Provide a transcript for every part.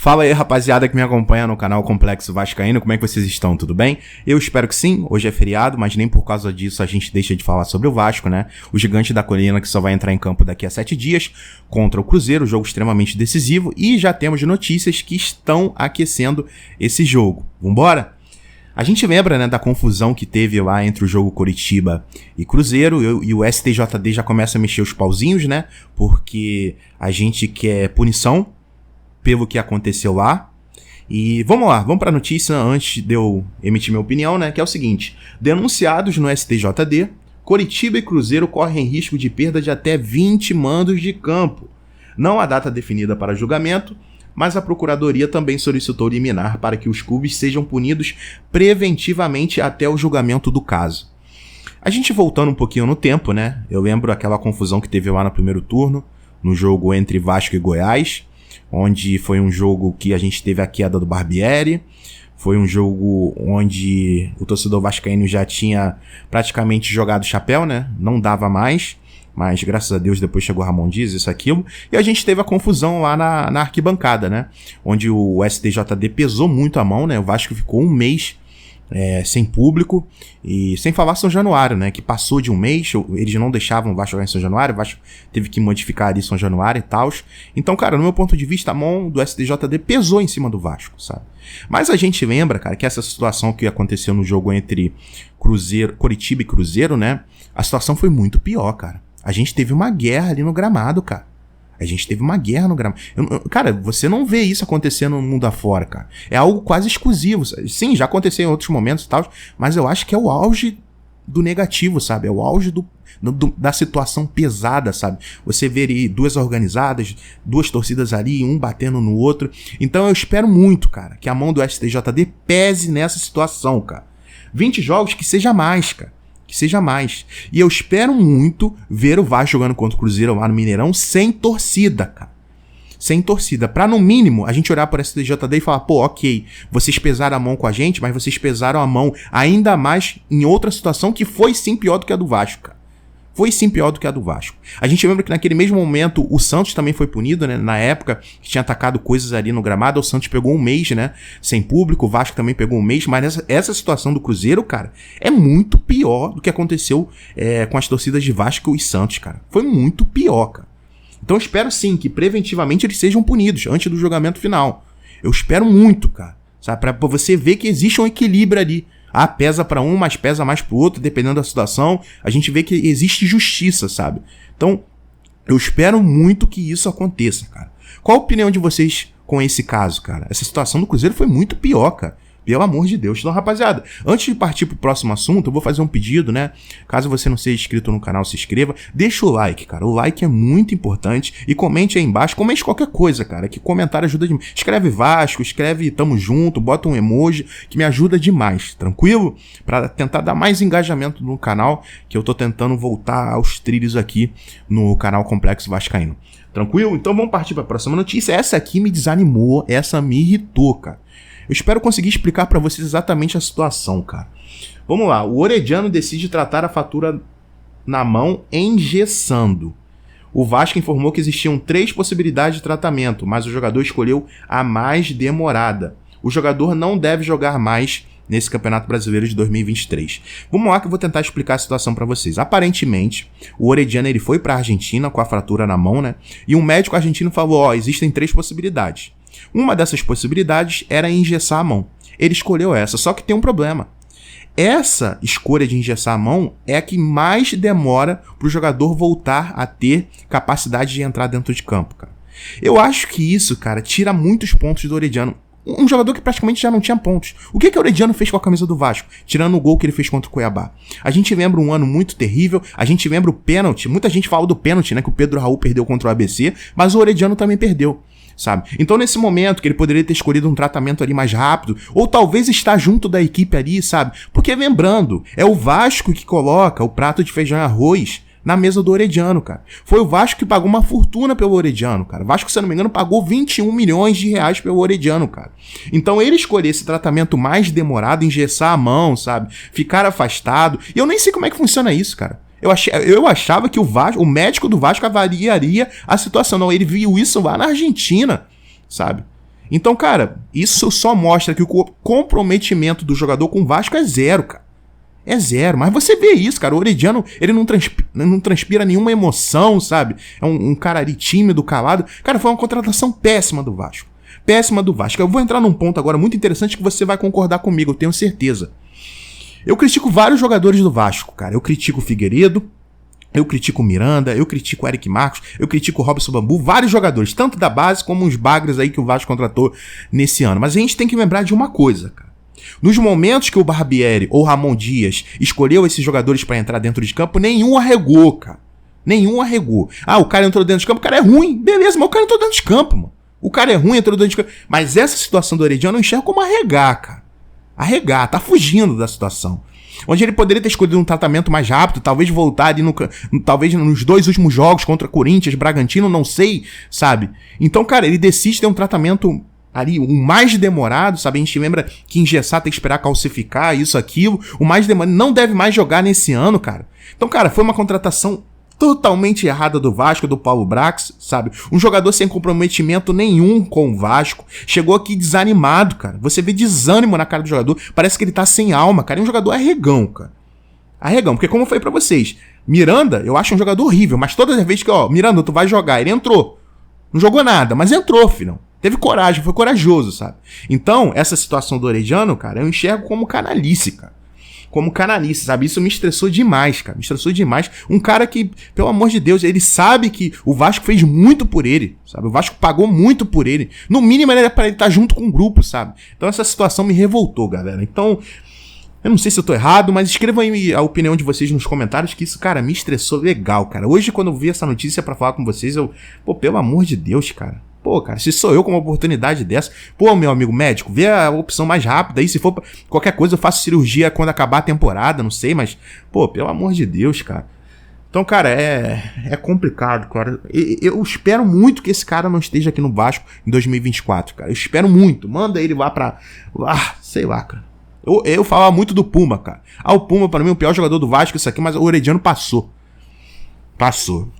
Fala aí, rapaziada que me acompanha no canal Complexo Vascaíno, como é que vocês estão? Tudo bem? Eu espero que sim, hoje é feriado, mas nem por causa disso a gente deixa de falar sobre o Vasco, né? O gigante da colina que só vai entrar em campo daqui a 7 dias contra o Cruzeiro, jogo extremamente decisivo, e já temos notícias que estão aquecendo esse jogo. Vambora? A gente lembra, né, da confusão que teve lá entre o jogo Coritiba e Cruzeiro, e o STJD já começa a mexer os pauzinhos, né? Porque a gente quer punição pelo que aconteceu lá. E vamos lá, vamos para a notícia antes de eu emitir minha opinião, né? Que é o seguinte: denunciados no STJD, Coritiba e Cruzeiro correm risco de perda de até 20 mandos de campo. Não há data definida para julgamento, mas a Procuradoria também solicitou liminar para que os clubes sejam punidos preventivamente até o julgamento do caso. A gente voltando um pouquinho no tempo, né? Eu lembro aquela confusão que teve lá no primeiro turno, no jogo entre Vasco e Goiás, onde foi um jogo que a gente teve a queda do Barbieri, foi um jogo onde o torcedor vascaíno já tinha praticamente jogado chapéu, né? Não dava mais, mas graças a Deus depois chegou Ramon Dias, isso, aquilo, e a gente teve a confusão lá na arquibancada, né? Onde o STJD pesou muito a mão, né? O Vasco ficou um mês sem público, e sem falar São Januário, né, que passou de um mês, eles não deixavam o Vasco jogar em São Januário, o Vasco teve que modificar ali São Januário e tal. Então, cara, no meu ponto de vista, a mão do STJD pesou em cima do Vasco, sabe? Mas a gente lembra, cara, que essa situação que aconteceu no jogo entre Coritiba e Cruzeiro, né, a situação foi muito pior, cara. A gente teve uma guerra ali no gramado, cara. A gente teve uma guerra no gramado. Cara, você não vê isso acontecendo no mundo afora, cara. É algo quase exclusivo. Sim, já aconteceu em outros momentos e tal, mas eu acho que é o auge do negativo, sabe? É o auge da situação pesada, sabe? Você vê ali duas organizadas, duas torcidas ali, um batendo no outro. Então eu espero muito, cara, que a mão do STJD pese nessa situação, cara. 20 jogos, que seja mais, cara. Que seja mais. E eu espero muito ver o Vasco jogando contra o Cruzeiro lá no Mineirão sem torcida, cara. Sem torcida. Pra, no mínimo, a gente olhar para o STJD e falar, pô, ok, vocês pesaram a mão com a gente, mas vocês pesaram a mão ainda mais em outra situação que foi sim pior do que a do Vasco, cara. Foi sim pior do que a do Vasco. A gente lembra que naquele mesmo momento o Santos também foi punido, né? Na época que tinha atacado coisas ali no gramado, o Santos pegou um mês, né? Sem público, o Vasco também pegou um mês, mas essa situação do Cruzeiro, cara, é muito pior do que aconteceu com as torcidas de Vasco e Santos, cara. Foi muito pior, cara. Então eu espero sim que preventivamente eles sejam punidos antes do julgamento final. Eu espero muito, cara. Sabe? Pra você ver que existe um equilíbrio ali. Ah, pesa pra um, mas pesa mais pro outro, dependendo da situação. A gente vê que existe justiça, sabe? Então, eu espero muito que isso aconteça, cara. Qual a opinião de vocês com esse caso, cara? Essa situação do Cruzeiro foi muito pior, cara. Pelo amor de Deus. Então, rapaziada, antes de partir pro próximo assunto, eu vou fazer um pedido, né? Caso você não seja inscrito no canal, se inscreva. Deixa o like, cara. O like é muito importante. E comente aí embaixo. Comente qualquer coisa, cara. Que comentário ajuda demais. Escreve Vasco, escreve tamo junto, bota um emoji, que me ajuda demais. Tranquilo? Pra tentar dar mais engajamento no canal, que eu tô tentando voltar aos trilhos aqui no canal Complexo Vascaíno. Tranquilo? Então vamos partir pra próxima notícia. Essa aqui me desanimou. Essa me irritou, cara. Eu espero conseguir explicar pra vocês exatamente a situação, cara. Vamos lá. O Orediano decide tratar a fatura na mão engessando. O Vasco informou que existiam 3 possibilidades de tratamento, mas o jogador escolheu a mais demorada. O jogador não deve jogar mais nesse Campeonato Brasileiro de 2023. Vamos lá que eu vou tentar explicar a situação pra vocês. Aparentemente, o Orediano ele foi pra Argentina com a fratura na mão, né? E um médico argentino falou, existem 3 possibilidades. Uma dessas possibilidades era engessar a mão. Ele escolheu essa, só que tem um problema. Essa escolha de engessar a mão é a que mais demora para o jogador voltar a ter capacidade de entrar dentro de campo, cara. Eu acho que isso, cara, tira muitos pontos do Orediano. Um jogador que praticamente já não tinha pontos. O que o Orediano fez com a camisa do Vasco? Tirando o gol que ele fez contra o Cuiabá. A gente lembra um ano muito terrível, a gente lembra o pênalti. Muita gente fala do pênalti, né, que o Pedro Raul perdeu contra o ABC, mas o Orediano também perdeu. Sabe? Então nesse momento que ele poderia ter escolhido um tratamento ali mais rápido, ou talvez estar junto da equipe ali, sabe? Porque lembrando, é o Vasco que coloca o prato de feijão e arroz na mesa do Orediano, cara. Foi o Vasco que pagou uma fortuna pelo Orediano, cara. O Vasco, se eu não me engano, pagou 21 milhões de reais pelo Orediano, cara. Então ele escolher esse tratamento mais demorado, engessar a mão, sabe? Ficar afastado. E eu nem sei como é que funciona isso, cara. Eu achava que o médico do Vasco avaliaria a situação. Não, ele viu isso lá na Argentina, sabe? Então, cara, isso só mostra que o comprometimento do jogador com o Vasco é zero, cara. É zero. Mas você vê isso, cara. O Orediano, ele não transpira nenhuma emoção, sabe? É um cara ali tímido, calado. Cara, foi uma contratação péssima do Vasco. Péssima do Vasco. Eu vou entrar num ponto agora muito interessante que você vai concordar comigo, eu tenho certeza. Eu critico vários jogadores do Vasco, cara. Eu critico o Figueiredo, eu critico o Miranda, eu critico o Eric Marcos, eu critico o Robson Bambu, vários jogadores, tanto da base como os bagres aí que o Vasco contratou nesse ano. Mas a gente tem que lembrar de uma coisa, cara. Nos momentos que o Barbieri ou o Ramon Dias escolheu esses jogadores pra entrar dentro de campo, nenhum arregou, cara. Nenhum arregou. Ah, o cara entrou dentro de campo, o cara é ruim. Beleza, mas o cara entrou dentro de campo, mano. O cara é ruim, entrou dentro de campo. Mas essa situação do Orediano eu enxergo como arregar, cara. Arregar, tá fugindo da situação. Onde ele poderia ter escolhido um tratamento mais rápido, talvez voltar ali talvez nos 2 últimos jogos contra Corinthians, Bragantino, não sei, sabe? Então, cara, ele decide ter um tratamento ali, o mais demorado, sabe? A gente lembra que engessar tem que esperar calcificar, isso, aquilo. O mais demorado não deve mais jogar nesse ano, cara. Então, cara, foi uma contratação totalmente errada do Vasco, do Paulo Brax, sabe? Um jogador sem comprometimento nenhum com o Vasco. Chegou aqui desanimado, cara. Você vê desânimo na cara do jogador. Parece que ele tá sem alma, cara. É um jogador arregão, cara. Arregão, porque como eu falei pra vocês, Miranda, eu acho um jogador horrível, mas todas as vezes que, Miranda, tu vai jogar, ele entrou. Não jogou nada, mas entrou, filhão. Teve coragem, foi corajoso, sabe? Então, essa situação do Orediano, cara, eu enxergo como canalice, cara. Como canalice, sabe? Isso me estressou demais, cara. Me estressou demais. Um cara que, pelo amor de Deus, ele sabe que o Vasco fez muito por ele, sabe? O Vasco pagou muito por ele. No mínimo, era pra ele estar junto com o grupo, sabe? Então, essa situação me revoltou, galera. Então, eu não sei se eu tô errado, mas escrevam aí a opinião de vocês nos comentários, que isso, cara, me estressou legal, cara. Hoje, quando eu vi essa notícia pra falar com vocês, pô, pelo amor de Deus, cara. Pô, cara, se sou eu com uma oportunidade dessa, pô, meu amigo médico, vê a opção mais rápida aí, se for qualquer coisa eu faço cirurgia quando acabar a temporada, não sei, mas, pô, pelo amor de Deus, cara. Então, cara, é complicado, cara. Eu espero muito que esse cara não esteja aqui no Vasco em 2024, cara. Eu espero muito. Manda ele lá pra... sei lá, cara. Eu falava muito do Puma, cara. O Puma, pra mim, é o pior jogador do Vasco, isso aqui, mas o Orediano passou.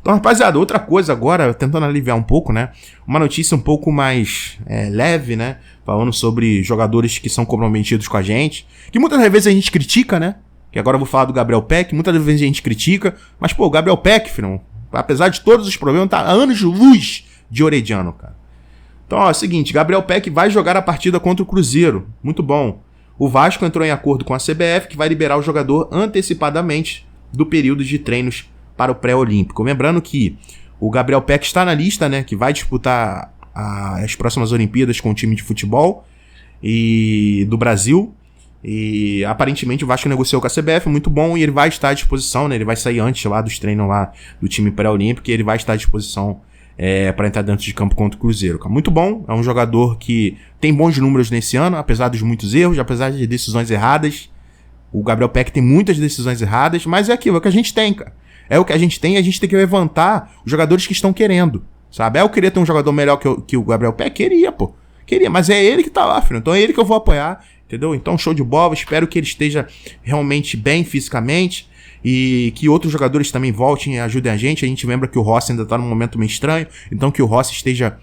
Então, rapaziada, outra coisa agora, tentando aliviar um pouco, né? Uma notícia um pouco mais leve, né? Falando sobre jogadores que são comprometidos com a gente. Que muitas vezes a gente critica, né? Que agora eu vou falar do Gabriel Peck. Muitas vezes a gente critica. Mas, pô, o Gabriel Peck, filho, apesar de todos os problemas, tá a anos-luz de Orediano, cara. Então, ó, é o seguinte. Gabriel Peck vai jogar a partida contra o Cruzeiro. Muito bom. O Vasco entrou em acordo com a CBF, que vai liberar o jogador antecipadamente do período de treinos para o pré-olímpico. Lembrando que o Gabriel Peck está na lista, né, que vai disputar as próximas Olimpíadas com o time de futebol do Brasil. E aparentemente o Vasco negociou com a CBF, muito bom, e ele vai estar à disposição, né, ele vai sair antes lá dos treinos lá do time pré-olímpico e ele vai estar à disposição para entrar dentro de campo contra o Cruzeiro. Muito bom, é um jogador que tem bons números nesse ano, apesar dos muitos erros, apesar de decisões erradas. O Gabriel Peck tem muitas decisões erradas, mas é aquilo, é o que a gente tem, cara. É o que a gente tem e a gente tem que levantar os jogadores que estão querendo, sabe? Eu queria ter um jogador melhor que o Gabriel Peck? Queria, pô. Queria, mas é ele que tá lá, filho. Então é ele que eu vou apoiar, entendeu? Então show de bola, espero que ele esteja realmente bem fisicamente e que outros jogadores também voltem e ajudem a gente. A gente lembra que o Rossi ainda tá num momento meio estranho, então que o Rossi esteja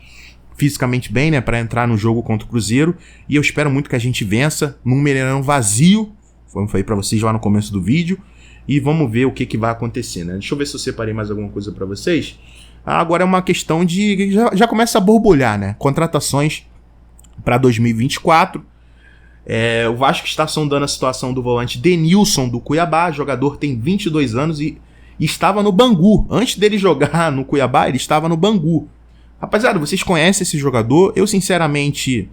fisicamente bem, né, pra entrar no jogo contra o Cruzeiro. E eu espero muito que a gente vença num Mineirão vazio, como eu falei pra vocês lá no começo do vídeo. E vamos ver o que vai acontecer, né? Deixa eu ver se eu separei mais alguma coisa pra vocês. Agora é uma questão de... Já começa a borbulhar, né? Contratações pra 2024. O Vasco está sondando a situação do volante Denilson do Cuiabá. Jogador tem 22 anos e estava no Bangu. Antes dele jogar no Cuiabá, ele estava no Bangu. Rapaziada, vocês conhecem esse jogador? Eu, sinceramente...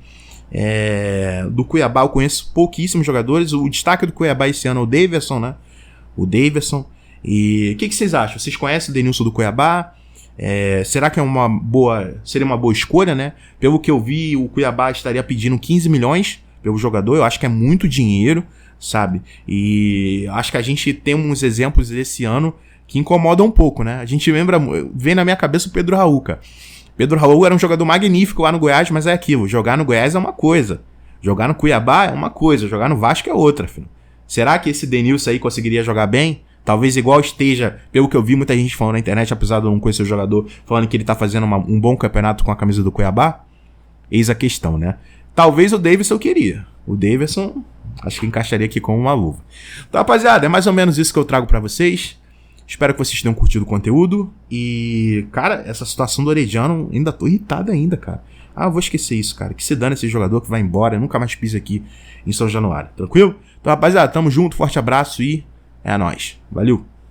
do Cuiabá eu conheço pouquíssimos jogadores. O destaque do Cuiabá esse ano é o Davidson, né? O Davidson. E o que vocês acham? Vocês conhecem o Denilson do Cuiabá? Será que seria uma boa escolha, né? Pelo que eu vi, o Cuiabá estaria pedindo 15 milhões pelo jogador. Eu acho que é muito dinheiro, sabe? E acho que a gente tem uns exemplos desse ano que incomodam um pouco, né? A gente vem na minha cabeça o Pedro Raul, cara. Pedro Raul era um jogador magnífico lá no Goiás, mas é aquilo. Jogar no Goiás é uma coisa. Jogar no Cuiabá é uma coisa. Jogar no Vasco é outra, filho. Será que esse Denilson aí conseguiria jogar bem? Talvez igual esteja, pelo que eu vi muita gente falando na internet, apesar de eu não conhecer o jogador, falando que ele tá fazendo um bom campeonato com a camisa do Cuiabá. Eis a questão, né? Talvez o Davidson eu queria. O Davidson, acho que encaixaria aqui como uma luva. Então, rapaziada, é mais ou menos isso que eu trago pra vocês. Espero que vocês tenham curtido o conteúdo. E, cara, essa situação do Orediano, ainda tô irritado ainda, cara. Ah, eu vou esquecer isso, cara. Que se dane esse jogador que vai embora. Eu nunca mais pise aqui em São Januário. Tranquilo? Então, rapaziada, tamo junto. Forte abraço e é nóis. Valeu!